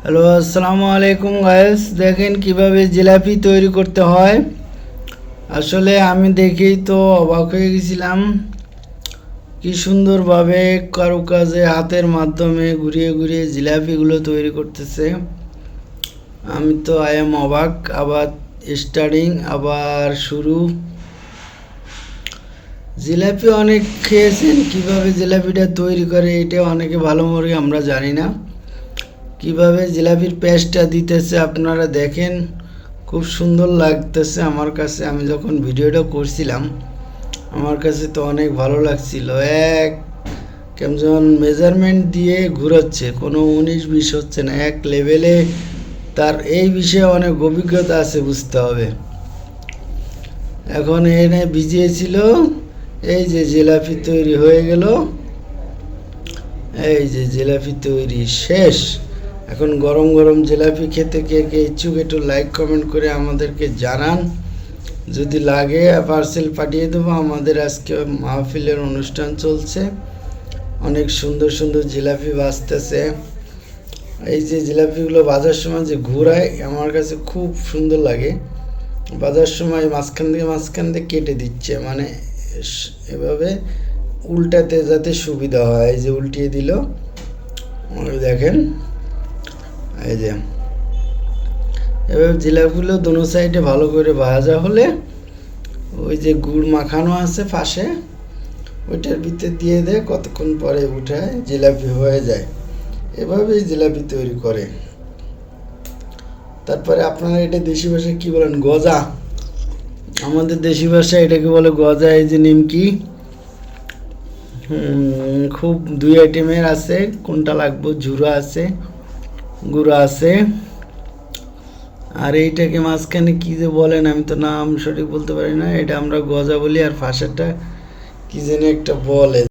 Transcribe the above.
Hello, আসসালামু আলাইকুম guys. দেখেন কিভাবে জিলাপি তৈরি করতে হয়। আসলে আমি দেখেই তো অবাক হয়ে গেছিলাম, কি সুন্দরভাবে কারুকাজে হাতের মাধ্যমে ঘুরিয়ে ঘুরিয়ে জিলাপিগুলো তৈরি করতেছে। আমি তো আই এম অবাক। আবার স্টার্টিং, আবার শুরু। জিলাপি অনেক খেয়েছেন, কিভাবে জিলাপিটা তৈরি করে এটা অনেকে ভালো করে আমরা জানি না। কিভাবে জিলাপির পেস্টটা দিতেছে আপনারা দেখেন, খুব সুন্দর লাগতেছে আমার কাছে। আমি যখন ভিডিওটা করছিলাম আমার কাছে তো অনেক ভালো লাগছিল। এক কেমন মেজারমেন্ট দিয়ে ঘুরাচ্ছে, কোনো 19-20 হচ্ছে না, এক লেভেলে। তার এই বিষয়ে অনেক অভিজ্ঞতা আছে, বুঝতে হবে। এখন এনে ভিজিয়েছিল, এই যে জিলাপি তৈরি হয়ে গেল। এই যে জিলাপি তৈরি শেষ। এখন গরম গরম জিলাপি খেতে কে কে ইচ্ছুক একটু লাইক কমেন্ট করে আমাদেরকে জানান। যদি লাগে পার্সেল পাঠিয়ে দেবো। আমাদের আজকে মাহফিলের অনুষ্ঠান চলছে, অনেক সুন্দর সুন্দর জিলাপি বাজতেছে। এই যে জিলাপিগুলো বাজার সময় যে ঘুরায়, আমার কাছে খুব সুন্দর লাগে। বাজার সময় মাঝখান থেকে কেটে দিচ্ছে, মানে এভাবে উল্টাতে যাতে সুবিধা হয়। এই যে উল্টিয়ে দিল, দেখেন। এই যে এবার জিলাপিগুলো দোনো সাইডে ভালো করে ভাজা হলে ওই যে গুড় মাখানো আছে পাশে, ওইটার ভিতরে দিয়ে দেয়, কতক্ষণ পরে উঠায় জিলাপি হয়ে যায়। এভাবেই জিলাপি তৈরি করে। তারপরে আপনারা এটা দেশি ভাষায় কী বলেন? গজা। আমাদের দেশি ভাষায় এটাকে বলে গজা। এই যে নিমকি, খুব দুই আইটেমের আছে, কোনটা লাগবে? ঝুরা আছে, গুঁড়া আছে, আর এইটাকে মাঝখানে কী যে বলেন, আমি তো নাম সঠিক বলতে পারি না। এটা আমরা গজা বলি, আর ফাঁসেরটা কী যেন একটা বলে।